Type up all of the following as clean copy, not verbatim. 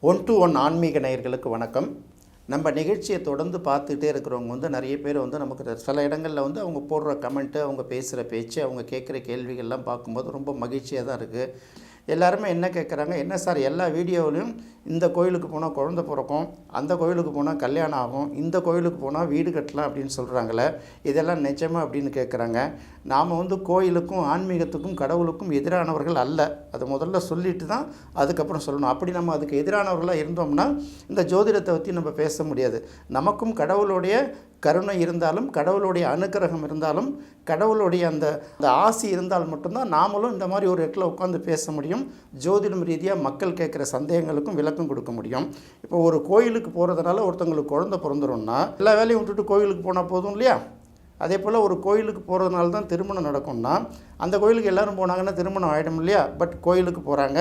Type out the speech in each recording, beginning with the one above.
One to one ஆன்மீக நேயர்களுக்கு வணக்கம். நம்ம நிகழ்ச்சியை தொடர்ந்து பார்த்துட்டே இருக்கிறவங்க நிறைய பேர் நமக்கு சில இடங்களில் அவங்க போடுற கமெண்ட்டு, அவங்க பேசுகிற பேச்சு, அவங்க கேட்குற கேள்விகள்லாம் பார்க்கும்போது ரொம்ப மகிழ்ச்சியாக தான் இருக்குது. எல்லாருமே என்ன கேட்குறாங்க, என்ன சார் எல்லா வீடியோவிலையும் இந்த கோயிலுக்கு போனால் குழந்தை பிறக்கும், அந்த கோயிலுக்கு போனால் கல்யாணம் ஆகும், இந்த கோயிலுக்கு போனால் வீடு கட்டலாம் அப்படின்னு சொல்கிறாங்களே, இதெல்லாம் நிஜமா அப்படின்னு கேட்குறாங்க. நாம் கோயிலுக்கும் ஆன்மீகத்துக்கும் கடவுளுக்கும் எதிரானவர்கள் அல்ல. அதை முதல்ல சொல்லிட்டு தான் அதுக்கப்புறம் சொல்லணும். அப்படி நம்ம அதுக்கு எதிரானவர்களாக இருந்தோம்னா இந்த ஜோதிடத்தை பற்றி நம்ம பேச முடியாது. நமக்கும் கடவுளுடைய கருணை இருந்தாலும், கடவுளுடைய அனுக்கிரகம் இருந்தாலும், கடவுளுடைய அந்த ஆசி இருந்தால் மட்டும்தான் நாமளும் இந்த மாதிரி ஒரு இடத்துல உட்காந்து பேச முடியும். ஜோதிடம் ரீதியாக மக்கள் கேட்குற சந்தேகங்களுக்கும் விளக்கம் கொடுக்க முடியும். இப்போ ஒரு கோயிலுக்கு போகிறதுனால ஒருத்தங்களுக்கு குழந்தை பிறந்துடும்னா எல்லா வேலையும் விட்டுட்டு கோயிலுக்கு போனால் போதும் இல்லையா? அதே போல் ஒரு கோயிலுக்கு போகிறதுனால தான் திருமணம் நடக்கும்னா அந்த கோயிலுக்கு எல்லோரும் போனாங்கன்னா திருமணம் ஆகிடும் இல்லையா? பட் கோயிலுக்கு போகிறாங்க,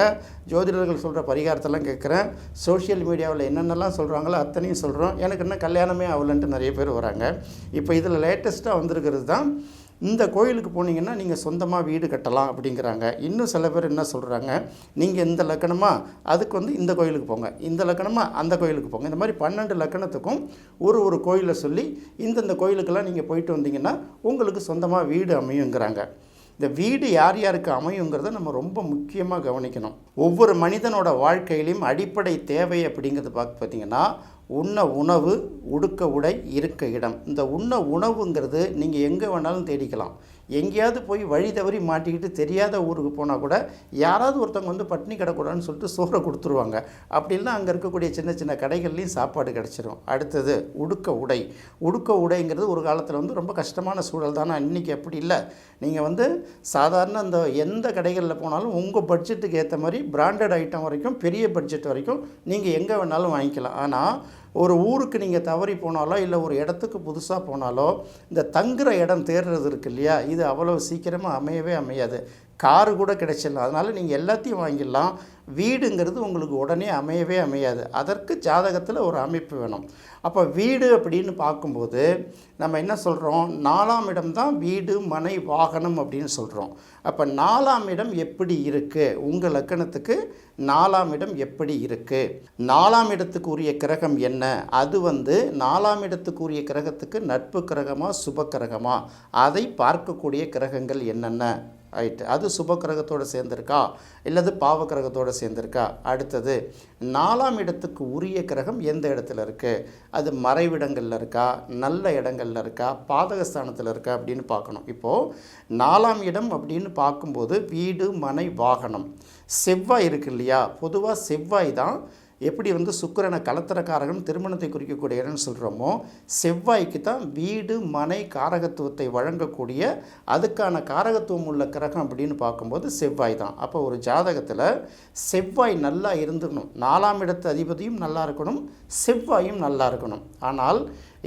ஜோதிடர்கள் சொல்கிற பரிகாரத்தெல்லாம் கேட்குறேன், சோஷியல் மீடியாவில் என்னென்னலாம் சொல்கிறாங்களோ அத்தனையும் சொல்கிறோம். எனக்கு இன்னும் கல்யாணமே ஆகலன்ட்டு நிறைய பேர் வராங்க. இப்போ இதில் லேட்டஸ்ட்டாக வந்திருக்கிறது தான், இந்த கோயிலுக்கு போனீங்கன்னா நீங்கள் சொந்தமாக வீடு கட்டலாம் அப்படிங்கிறாங்க. இன்னும் சில பேர் என்ன சொல்கிறாங்க, நீங்கள் இந்த லக்கணமாக அதுக்கு இந்த கோயிலுக்கு போங்க, இந்த லக்கணமாக அந்த கோயிலுக்கு போங்க. இந்த மாதிரி 12 லக்கணத்துக்கும் ஒரு கோயிலை சொல்லி இந்தந்த கோயிலுக்கெல்லாம் நீங்கள் போயிட்டு வந்தீங்கன்னா உங்களுக்கு சொந்தமாக வீடு அமையுங்கிறாங்க. இந்த வீடு யார் யாருக்கு அமையுங்கிறத நம்ம ரொம்ப முக்கியமாக கவனிக்கணும். ஒவ்வொரு மனிதனோட வாழ்க்கையிலையும் அடிப்படை தேவை அப்படிங்கிறது பார்த்திங்கன்னா உண்ண உணவு, உடுக்க உடை, இருக்க இடம். இந்த உண்ண உணவுங்கிறது நீங்கள் எங்கே வேணாலும் தேடிக்கலாம். எங்கேயாவது போய் வழி தவறி மாட்டிக்கிட்டு தெரியாத ஊருக்கு போனால் கூட யாராவது ஒருத்தவங்க பட்டினி கிடக்கூடாதுன்னு சொல்லிட்டு சோறை கொடுத்துருவாங்க. அப்படின்னா அங்கே இருக்கக்கூடிய சின்ன சின்ன கடைகள்லேயும் சாப்பாடு கிடச்சிரும். அடுத்தது உடுக்க உடை. உடுக்க உடைங்கிறது ஒரு காலத்தில் ரொம்ப கஷ்டமான சூழல் தானே. இன்றைக்கி அப்படி இல்லை. நீங்கள் சாதாரண அந்த எந்த கடைகளில் போனாலும் உங்கள் பட்ஜெட்டுக்கு ஏற்ற மாதிரி பிராண்டட் ஐட்டம் வரைக்கும் பெரிய பட்ஜெட் வரைக்கும் நீங்கள் எங்கே வேணாலும் வாங்கிக்கலாம். ஆனால் ஒரு ஊருக்கு நீங்கள் தவறி போனாலோ இல்லை ஒரு இடத்துக்கு புதுசாக போனாலோ இந்த தங்குற இடம் தேடுறது இருக்கு இல்லையா, இது அவ்வளோ சீக்கிரமாக அமையவே அமையாது. காரு கூட கிடைச்சிடலாம். அதனால் நீங்கள் எல்லாத்தையும் வாங்கிடலாம். வீடுங்கிறது உங்களுக்கு உடனே அமையவே அமையாது. அதற்கு ஜாதகத்தில் ஒரு அமைப்பு வேணும். அப்போ வீடு அப்படின்னு பார்க்கும்போது நம்ம என்ன சொல்கிறோம், 4ஆம் இடம் தான் வீடு, மனை, வாகனம் அப்படின்னு சொல்கிறோம். அப்போ 4ஆம் இடம் எப்படி இருக்குது, உங்கள் லக்கணத்துக்கு 4ஆம் இடம் எப்படி இருக்குது, 4ஆம் இடத்துக்கு உரிய கிரகம் என்ன, அது 4ஆம் இடத்துக்கு உரிய கிரகத்துக்கு நட்பு கிரகமா சுப கிரகமா, அதை பார்க்கக்கூடிய கிரகங்கள் என்னென்ன, ரைட்டு, அது சுப கிரகத்தோடு சேர்ந்திருக்கா இல்லது பாவ கிரகத்தோடு சேர்ந்திருக்கா. அடுத்தது 4ஆம் இடத்துக்கு உரிய கிரகம் எந்த இடத்துல இருக்குது, அது மறைவிடங்களில் இருக்கா, நல்ல இடங்களில் இருக்கா, பாதகஸ்தானத்தில் இருக்கா அப்படின்னு பார்க்கணும். இப்போது 4ஆம் இடம் அப்படின்னு பார்க்கும்போது வீடு, மனை, வாகனம், செவ்வாய் இருக்கு இல்லையா. பொதுவாக செவ்வாய் தான் எப்படி சுக்கிரனை கலத்திரக்காரகன் திருமணத்தை குறிக்கக்கூடிய இடம்னு சொல்கிறோமோ, செவ்வாய்க்கு தான் வீடு, மனை காரகத்துவத்தை வழங்கக்கூடிய அதுக்கான காரகத்துவம் உள்ள கிரகம் அப்படின்னு பார்க்கும்போது செவ்வாய் தான். அப்போ ஒரு ஜாதகத்தில் செவ்வாய் நல்லா இருந்துக்கணும், 4ஆம் இடத்து அதிபதியும் நல்லா இருக்கணும், செவ்வாயும் நல்லா இருக்கணும். ஆனால்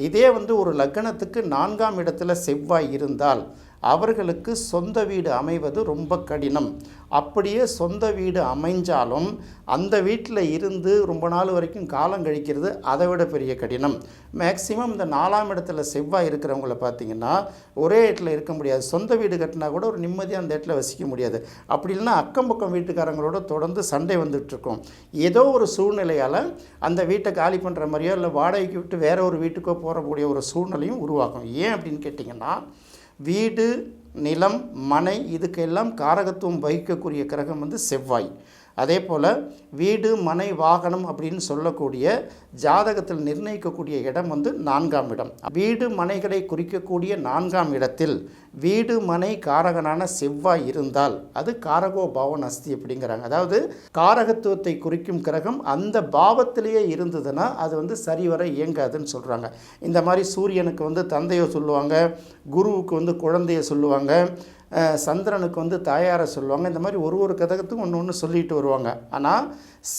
இதே ஒரு லக்னத்துக்கு 4ஆம் இடத்துல செவ்வாய் இருந்தால் அவர்களுக்கு சொந்த வீடு அமைவது ரொம்ப கடினம். அப்படியே சொந்த வீடு அமைஞ்சாலும் அந்த வீட்டில் இருந்து ரொம்ப நாள் வரைக்கும் காலம் கழிக்கிறது அதை விட பெரிய கடினம். மேக்சிமம் இந்த 4ஆம் இடத்துல செவ்வாய் இருக்கிறவங்கள பார்த்திங்கன்னா ஒரே இடத்துல இருக்க முடியாது. சொந்த வீடு கட்டினா கூட ஒரு நிம்மதியாக அந்த இடத்துல வசிக்க முடியாது. அப்படி இல்லைன்னா அக்கம் பக்கம் வீட்டுக்காரங்களோட தொடர்ந்து சண்டை வந்துட்டுருக்கோம். ஏதோ ஒரு சூழ்நிலையால் அந்த வீட்டை காலி பண்ணுற மாதிரியோ இல்லை வாடகைக்கு விட்டு வேற ஒரு வீட்டுக்கோ போகக்கூடிய ஒரு சூழ்நிலையும் உருவாகும். ஏன் அப்படின்னு கேட்டிங்கன்னா, வீடு, நிலம், மனை இதுக்கெல்லாம் காரகத்துவம் வகிக்கக்கூடிய கிரகம் செவ்வாய். அதே போல் வீடு, மனை, வாகனம் அப்படின்னு சொல்லக்கூடிய ஜாதகத்தில் நிர்ணயிக்கக்கூடிய இடம் 4ஆம் இடம். வீடு, மனைகளை குறிக்கக்கூடிய 4ஆம் இடத்தில் வீடு, மனை காரகனான செவ்வாய் இருந்தால் அது காரகோ பாவன் அஸ்தி அப்படிங்கிறாங்க. அதாவது காரகத்துவத்தை குறிக்கும் கிரகம் அந்த பாவத்திலேயே இருந்ததுன்னா அது சரிவர இயங்காதுன்னு சொல்கிறாங்க. இந்த மாதிரி சூரியனுக்கு தந்தையை சொல்லுவாங்க, குருவுக்கு குழந்தைய சொல்லுவாங்க, சந்திரனுக்கு தாயாரை சொல்லுவாங்க. இந்த மாதிரி ஒரு கதகத்துக்கும் ஒன்று சொல்லிட்டு வருவாங்க. ஆனால்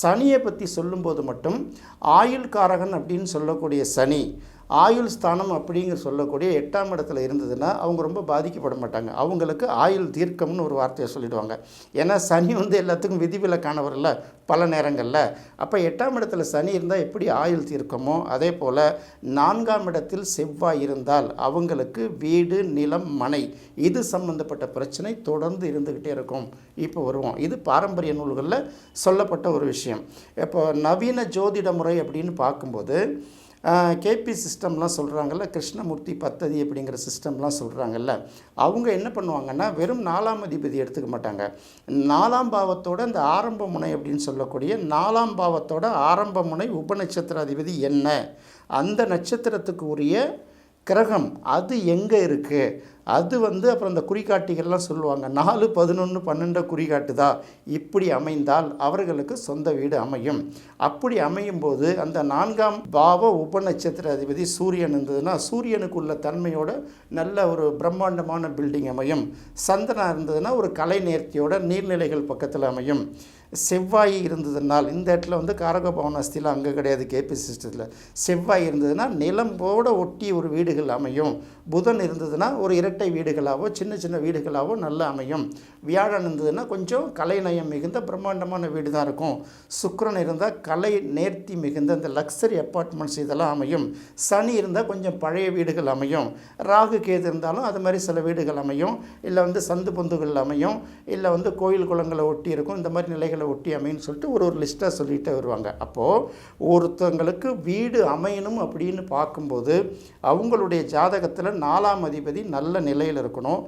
சனியை பற்றி சொல்லும்போது மட்டும் ஆயுள் காரகன் அப்படின்னு சொல்லக்கூடிய சனி ஆயுள் ஸ்தானம் அப்படிங்கிற சொல்லக்கூடிய 8ஆம் இடத்துல இருந்ததுன்னா அவங்க ரொம்ப பாதிக்கப்பட மாட்டாங்க. அவங்களுக்கு ஆயுள் தீர்க்கம்னு ஒரு வார்த்தையை சொல்லிடுவாங்க. ஏன்னா சனி எல்லாத்துக்கும் விதிவிலக்கானவர் இல்லை பல நேரங்களில். அப்போ 8ஆம் இடத்துல சனி இருந்தால் எப்படி ஆயுள் தீர்க்கமோ அதே போல் 4ஆம் இடத்தில் செவ்வாய் இருந்தால் அவங்களுக்கு வீடு, நிலம், மனை இது சம்பந்தப்பட்ட பிரச்சனை தொடர்ந்து இருந்துக்கிட்டே இருக்கும். இப்போ வருவோம். இது பாரம்பரிய நூல்களில் சொல்லப்பட்ட ஒரு விஷயம். இப்போ நவீன ஜோதிட முறை அப்படின்னு பார்க்கும்போது கேபி சிஸ்டம்லாம் சொல்கிறாங்கல்ல, கிருஷ்ணமூர்த்தி பத்ததி அப்படிங்கிற சிஸ்டம்லாம் சொல்கிறாங்கல்ல, அவங்க என்ன பண்ணுவாங்கன்னா வெறும் 4ஆம் அதிபதி எடுத்துக்க மாட்டாங்க. 4ஆம் பாவத்தோட இந்த ஆரம்ப முனை அப்படின்னு சொல்லக்கூடிய 4ஆம் பாவத்தோட ஆரம்ப முனை உபநட்சத்திர அதிபதி என்ன, அந்த நட்சத்திரத்துக்கு உரிய கிரகம் அது எங்கே இருக்குது, அது அப்புறம் இந்த குறிகாட்டிகள்லாம் சொல்லுவாங்க. 4, 11, 12 குறிகாட்டுதா, இப்படி அமைந்தால் அவர்களுக்கு சொந்த வீடு அமையும். அப்படி அமையும் போது அந்த 4ஆம் பாவ உபநட்சத்திர அதிபதி சூரியன் இருந்ததுன்னா சூரியனுக்கு உள்ள தன்மையோட நல்ல ஒரு பிரம்மாண்டமான பில்டிங் அமையும். சந்திரன் இருந்ததுன்னா ஒரு கலை நேர்த்தியோட நீர்நிலைகள் பக்கத்தில் அமையும். செவ்வாய் இருந்ததுனால் இந்த இடத்துல காரகபவன் அஸ்தியில் அங்கே கிடையாது கேபி சிஸ்டத்தில். செவ்வாய் இருந்ததுன்னா நிலம்போட ஒட்டி ஒரு வீடுகள் அமையும். புதன் இருந்ததுன்னா ஒரு இரட்டை வீடுகளாகவோ சின்ன சின்ன வீடுகளாகவோ நல்லா அமையும். வியாழன் இருந்ததுன்னா கொஞ்சம் கலைநயம் மிகுந்த பிரம்மாண்டமான வீடு தான் இருக்கும். சுக்கிரன் இருந்தால் கலை நேர்த்தி மிகுந்த இந்த லக்ஸரி அப்பார்ட்மெண்ட்ஸ் இதெல்லாம் அமையும். சனி இருந்தால் கொஞ்சம் பழைய வீடுகள் அமையும். ராகு கேது இருந்தாலும் அது மாதிரி சில வீடுகள் அமையும். இல்லை சந்து பொந்துகள் அமையும். இல்லை கோயில் குளங்களை ஒட்டி இருக்கும். இந்த மாதிரி நிலைகளை ஒட்டி அமைன்னு சொல்லிட்டு ஒரு லிஸ்ட்டாக சொல்லிகிட்டே வருவாங்க. அப்போது ஒருத்தங்களுக்கு வீடு அமையணும் அப்படின்னு பார்க்கும்போது அவங்களுடைய ஜாதகத்தில் 4ஆம் அதிபதி நல்ல நிலையில் இருக்கணும்.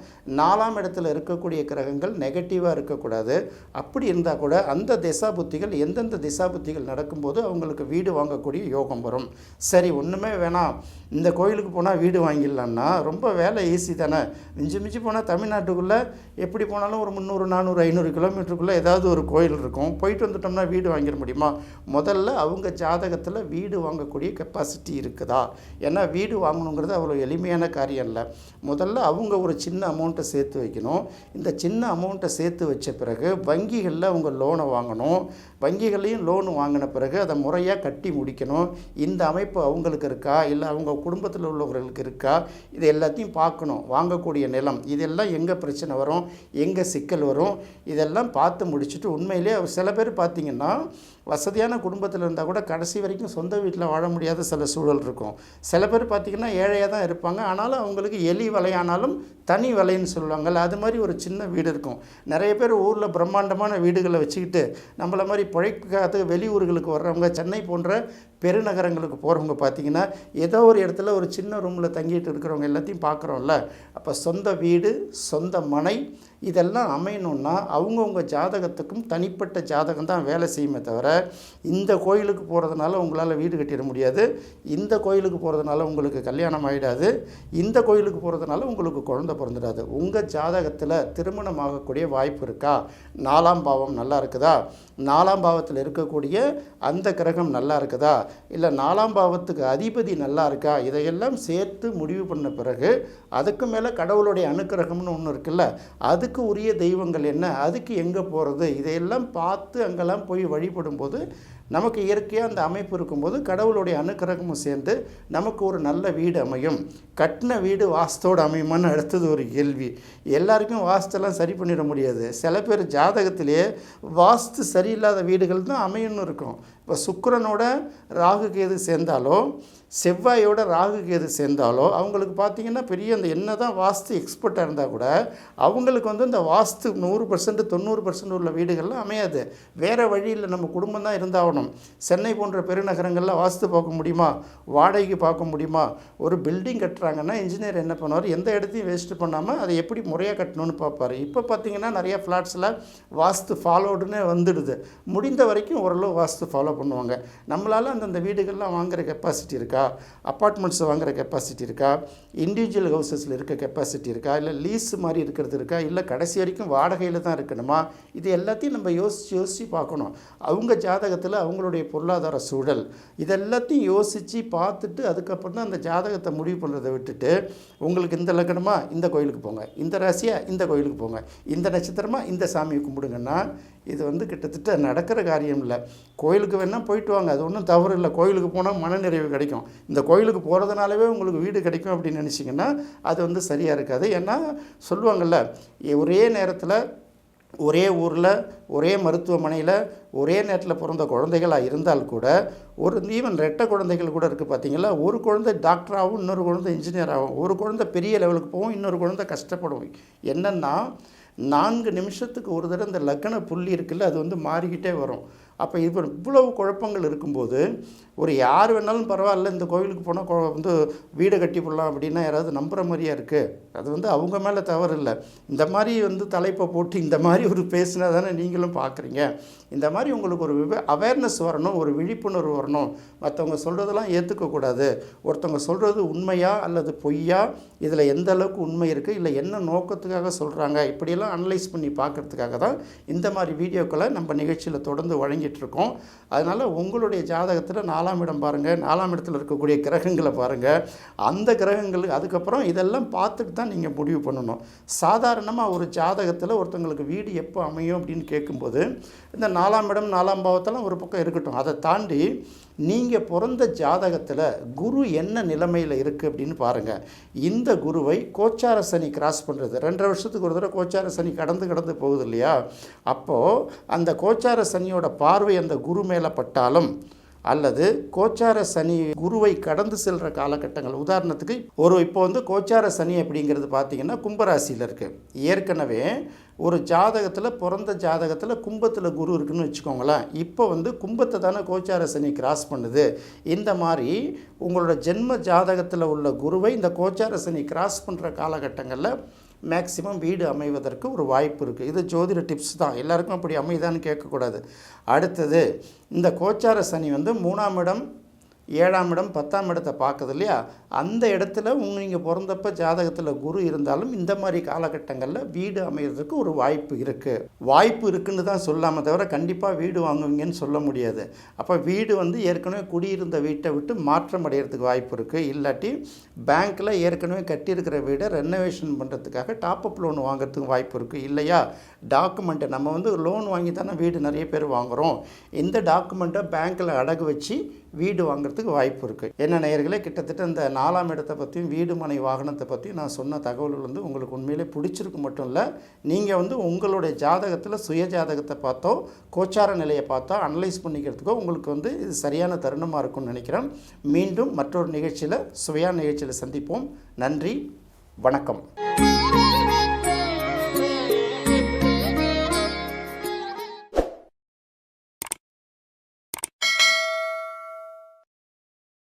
4ஆம் இடத்துல இருக்கக்கூடிய கிரகங்கள் நெகட்டிவாக இருக்கக்கூடாது. அப்படி இருந்தால் கூட அந்த திசா புத்திகள் எந்தெந்த திசா புத்திகள் நடக்கும்போது அவங்களுக்கு வீடு வாங்கக்கூடிய யோகம் வரும். சரி, ஒன்றுமே வேணாம், இந்த கோயிலுக்கு போனால் வீடு வாங்கிடலான்னா ரொம்ப வேலை ஈஸி தானே. மிஞ்சி போனால் தமிழ்நாட்டுக்குள்ளே எப்படி போனாலும் ஒரு 300, 400, 500 கிலோமீட்டருக்குள்ளே ஏதாவது ஒரு கோயில் இருக்கும். போயிட்டு வந்துட்டோம்னா வீடு வாங்கிட முடியுமா? முதல்ல அவங்க ஜாதகத்தில் வீடு வாங்கக்கூடிய கெப்பாசிட்டி இருக்குதா? ஏன்னா வீடு வாங்கணுங்கிறது அவ்வளோ எளிமையான காரியம் இல்லை. முதல்ல அவங்க ஒரு சின்ன அமௌண்ட்டை சேர்த்து வைக்கணும். இந்த சின்ன அமௌண்ட்டை சேர்த்து வச்ச பிறகு வங்கிகளில் அவங்க லோனை வாங்கணும். வங்கிகளையும் லோன் வாங்கின பிறகு அதை முறையாக கட்டி முடிக்கணும். இந்த அமைப்பு அவங்களுக்கு இருக்கா, இல்லை அவங்க குடும்பத்தில் உள்ளவர்களுக்கு இருக்கா, இது எல்லாத்தையும் பார்க்கணும். வாங்கக்கூடிய நிலம் இதெல்லாம் எங்கே பிரச்சனை வரும், எங்கே சிக்கல் வரும், இதெல்லாம் பார்த்து முடிச்சுட்டு உண்மையிலே சில பேர் பார்த்திங்கன்னா வசதியான குடும்பத்தில் இருந்தால் கூட கடைசி வரைக்கும் சொந்த வீட்டில் வாழ முடியாத சில சூழல் இருக்கும். சில பேர் பார்த்திங்கன்னா ஏழையாக தான் இருப்பாங்க. ஆனாலும் அவங்களுக்கு எலி வலையானாலும் தனி வலைன்னு சொல்லுவாங்கள்ல, அது மாதிரி ஒரு சின்ன வீடு இருக்கும். நிறைய பேர் ஊரில் பிரம்மாண்டமான வீடுகளை வச்சுக்கிட்டு நம்மளை மாதிரி பிழைப்புக்காக வெளியூர்களுக்கு வர்றவங்க, சென்னை போன்ற பெருநகரங்களுக்கு போகிறவங்க பார்த்திங்கன்னா ஏதோ ஒரு இடத்துல ஒரு சின்ன ரூமில் தங்கிட்டு இருக்கிறவங்க எல்லாத்தையும் பார்க்குறோம்ல. அப்போ சொந்த வீடு, சொந்த மனை இதெல்லாம் அமையணுன்னா அவங்கவுங்க ஜாதகத்துக்கும் தனிப்பட்ட ஜாதகம் தான் வேலை செய்யுமே தவிர இந்த கோயிலுக்கு போகிறதுனால உங்களால் வீடு கட்டிட முடியாது, இந்த கோயிலுக்கு போகிறதுனால உங்களுக்கு கல்யாணம் ஆகிடாது, இந்த கோயிலுக்கு போகிறதுனால உங்களுக்கு குழந்தை பிறந்துடாது. உங்கள் ஜாதகத்தில் திருமணம் ஆகக்கூடிய வாய்ப்பு இருக்கா? 4ஆம் பாவம் நல்லா இருக்குதா? 4ஆம் பாவத்தில் இருக்கக்கூடிய அந்த கிரகம் நல்லா இருக்குதா? இல்லை 4ஆம் பாவத்துக்கு அதிபதி நல்லா இருக்கா? இதையெல்லாம் சேர்த்து முடிவு பண்ண பிறகு அதுக்கு மேலே கடவுளுடைய அனுக்கிரகம்னு ஒன்று இருக்குல்ல, அதுக்கு உரிய தெய்வங்கள் என்ன, அதுக்கு எங்கே போகிறது, இதையெல்லாம் பார்த்து அங்கெல்லாம் போய் வழிபடும்போது நமக்கு இயற்கையாக அந்த அமைப்பு இருக்கும்போது கடவுளுடைய அனுக்கிரகமும் சேர்ந்து நமக்கு ஒரு நல்ல வீடு அமையும். கட்டின வீடு வாஸ்தோடு அமையுமான்னு அடுத்தது ஒரு கேள்வி. எல்லாருக்கும் வாஸ்தெல்லாம் சரி பண்ணிட முடியாது. சில பேர் ஜாதகத்திலேயே வாஸ்து சரியில்லாத வீடுகள் தான் அமையன்னு இருக்கும். இப்போ சுக்கிரனோட ராகு கேது சேர்ந்தாலோ செவ்வாயோட ராகு கேது சேர்ந்தாலோ அவங்களுக்கு பார்த்திங்கன்னா பெரிய அந்த என்ன தான் வாஸ்து எக்ஸ்பர்ட்டாக இருந்தால் கூட அவங்களுக்கு இந்த வாஸ்து 100%, 90% உள்ள வீடுகள்லாம் அமையாது. வேறு வழியில் நம்ம குடும்பம் தான் இருந்தாகணும். சென்னை போன்ற பெருநகரங்களில் வாஸ்து பார்க்க முடியுமா? வாடகைக்கு பார்க்க முடியுமா? ஒரு பில்டிங் கட்டுறாங்கன்னா இன்ஜினியர் என்ன பண்ணுவார், எந்த இடத்தையும் வேஸ்ட்டு பண்ணாமல் அதை எப்படி முறையாக கட்டணும்னு பார்ப்பார். இப்போ பார்த்திங்கன்னா நிறையா ஃப்ளாட்ஸில் வாஸ்து ஃபாலோடுன்னு வந்துடுது. முடிந்த வரைக்கும் ஓரளவு வாஸ்து ஃபாலோ பண்ணுவாங்க. நம்மளால் அந்தந்த வீடுகள்லாம் வாங்குகிற கெப்பாசிட்டி இருக்கா? அப்பார்ட்மெண்ட்ஸ் வாங்குகிற கெப்பாசிட்டி இருக்கா? இண்டிவிஜுவல் ஹவுசஸில் இருக்க கெப்பாசிட்டி இருக்கா? இல்லை லீஸ் மாதிரி இருக்கிறது இருக்கா? இல்லை கடைசி வரைக்கும் வாடகையில் தான் இருக்கணுமா? இது எல்லாத்தையும் நம்ம யோசித்து பார்க்கணும். அவங்க ஜாதகத்தில் அவங்களுடைய பொருளாதார சூழல் இதெல்லாத்தையும் யோசித்து பார்த்துட்டு அதுக்கப்புறம் தான் அந்த ஜாதகத்தை முடிவு பண்ணுறதை விட்டுட்டு உங்களுக்கு இந்த லக்னமா இந்த கோயிலுக்கு போங்க, இந்த ராசியா இந்த கோயிலுக்கு போங்க, இந்த நட்சத்திரமா இந்த சாமியை கும்பிடுங்கன்னா இது கிட்டத்தட்ட நடக்கிற காரியம் இல்லை. கோயிலுக்கு வேணால் போயிட்டு வாங்க, அது ஒன்றும் தவறு இல்லை. கோயிலுக்கு போனால் மனநிறைவு கிடைக்கும். இந்த கோயிலுக்கு போகிறதுனாலவே உங்களுக்கு வீடு கிடைக்கும் அப்படின்னு நினச்சிங்கன்னா அது வந்து சரியாக இருக்காது. ஏன்னா சொல்லுவாங்கள்ல, ஒரே நேரத்தில் ஒரே ஊரில் ஒரே மருத்துவமனையில் ஒரே நேரத்தில் பிறந்த குழந்தைகளாக இருந்தால் கூட, ஒரு ஈவன் ரெட்டை குழந்தைகள் கூட இருக்குது பார்த்தீங்களா, ஒரு குழந்தை டாக்டராகவும் இன்னொரு குழந்தை இன்ஜினியர் ஆகும், ஒரு குழந்தை பெரிய லெவலுக்கு போகும், இன்னொரு குழந்தை கஷ்டப்படும். என்னென்னா 4 நிமிஷத்துக்கு ஒரு தடவை இந்த லக்ன புள்ளி இருக்குல்ல, அது வந்து மாறிக்கிட்டே வரும். அப்போ இவ்வளவு குழப்பங்கள் இருக்கும்போது, ஒரு யார் வேணாலும் பரவாயில்ல இந்த கோவிலுக்கு போனால் வந்து வீடை கட்டி போடலாம் அப்படின்னா யாராவது நம்புகிற மாதிரியா இருக்குது? அது வந்து அவங்க மேலே தவறு இல்லை. இந்த மாதிரி வந்து தலைப்பை போட்டு இந்த மாதிரி ஒரு பேசினா தானே நீங்களும் பார்க்குறீங்க. இந்த மாதிரி உங்களுக்கு ஒரு அவேர்னஸ் வரணும், ஒரு விழிப்புணர்வு வரணும். மற்றவங்க சொல்கிறதெல்லாம் ஏற்றுக்கக்கூடாது. ஒருத்தவங்க சொல்கிறது உண்மையா அல்லது பொய்யா, இதில் எந்த அளவுக்கு உண்மை இருக்குது, இல்லை என்ன நோக்கத்துக்காக சொல்கிறாங்க, இப்படியெல்லாம் அனலைஸ் பண்ணி பார்க்குறதுக்காக தான் இந்த மாதிரி வீடியோக்களை நம்ம நிகழ்ச்சியில் தொடர்ந்து வழங்கிட்டுருக்கோம். அதனால் உங்களுடைய ஜாதகத்தில் 4ஆம் இடம் பாருங்கள், 4ஆம் இடத்துல இருக்கக்கூடிய கிரகங்களை பாருங்கள். அந்த கிரகங்கள் அதுக்கப்புறம் இதெல்லாம் பார்த்துட்டு தான் நீங்கள் முடிவு பண்ணணும். சாதாரணமாக ஒரு ஜாதகத்தில் ஒருத்தங்களுக்கு வீடு எப்போ அமையும் அப்படின்னு கேட்கும்போது, இந்த 4ஆம் இடம் 4ஆம் பாவத்தெல்லாம் ஒரு பக்கம் இருக்கட்டும். அதை தாண்டி நீங்கள் பிறந்த ஜாதகத்தில் குரு என்ன நிலைமையில் இருக்குது அப்படின்னு பாருங்கள். இந்த குருவை கோச்சார சனி கிராஸ் பண்ணுறது, 2.5 வருஷத்துக்கு ஒரு தடவை கோச்சார சனி கடந்து போகுது இல்லையா, அப்போது அந்த கோச்சார சனியோட பார்வை அந்த குரு மேலே பட்டாலும், அல்லது கோச்சார சனி குருவை கடந்து செல்கிற காலகட்டங்கள், உதாரணத்துக்கு இப்போ வந்து கோச்சார சனி அப்படிங்கிறது பார்த்திங்கன்னா கும்பராசியில் இருக்குது. ஏற்கனவே ஒரு ஜாதகத்தில் பிறந்த ஜாதகத்தில் கும்பத்தில் குரு இருக்குதுன்னு வச்சுக்கோங்களேன். இப்போ வந்து கும்பத்தை தானே கோச்சார சனி கிராஸ் பண்ணுது. இந்த மாதிரி உங்களோட ஜென்ம ஜாதகத்தில் உள்ள குருவை இந்த கோச்சார சனி கிராஸ் பண்ணுற காலகட்டங்களில் மேக்சிமம் வீடு அமைவதற்கு ஒரு வாய்ப்பு இருக்குது. இது ஜோதிட டிப்ஸ் தான், எல்லாருக்கும் அப்படி அமைதான்னு கேட்கக்கூடாது. அடுத்தது, இந்த கோச்சார சனி வந்து 3ஆம் இடம் 7ஆம் இடம் 10ஆம் இடத்தை பார்க்குது இல்லையா, அந்த இடத்துல நீங்கள் பிறந்தப்ப ஜாதகத்தில் குரு இருந்தாலும் இந்த மாதிரி காலகட்டங்களில் வீடு அமைகிறதுக்கு ஒரு வாய்ப்பு இருக்குன்னு தான் சொல்லாமல் தவிர கண்டிப்பாக வீடு வாங்குவீங்கன்னு சொல்ல முடியாது. அப்போ வீடு வந்து ஏற்கனவே குடியிருந்த வீட்டை விட்டு மாற்றம் அடைகிறதுக்கு வாய்ப்பு இருக்குது. இல்லாட்டி பேங்க்கில் ஏற்கனவே கட்டியிருக்கிற வீடை ரெனோவேஷன் பண்ணுறதுக்காக டாப்அப் லோன் வாங்குறதுக்கு வாய்ப்பு இருக்குது. இல்லையா, டாக்குமெண்ட்டை நம்ம வந்து லோன் வாங்கி தானே வீடு நிறைய பேர் வாங்குகிறோம். இந்த டாக்குமெண்ட்டை பேங்க்கில் அடகு வச்சு வீடு வாங்குறதுக்கு வாய்ப்பு இருக்குது. என்ன நேயர்களே, கிட்டத்தட்ட இந்த 4ஆம் இடத்தை பற்றியும் வீடு மனை வாகனத்தை பற்றியும் நான் சொன்ன தகவல்கள் வந்து உங்களுக்கு உண்மையிலே பிடிச்சிருக்கு மட்டும் இல்லை, நீங்கள் வந்து உங்களுடைய ஜாதகத்தில் சுய ஜாதகத்தை பார்த்தோ கோச்சார நிலையை பார்த்தோ அனலைஸ் பண்ணிக்கிறதுக்கோ உங்களுக்கு வந்து இது சரியான தருணமாக இருக்கும்னு நினைக்கிறேன். மீண்டும் மற்றொரு நிகழ்ச்சியில் சுவையான நிகழ்ச்சியில் சந்திப்போம். நன்றி, வணக்கம்.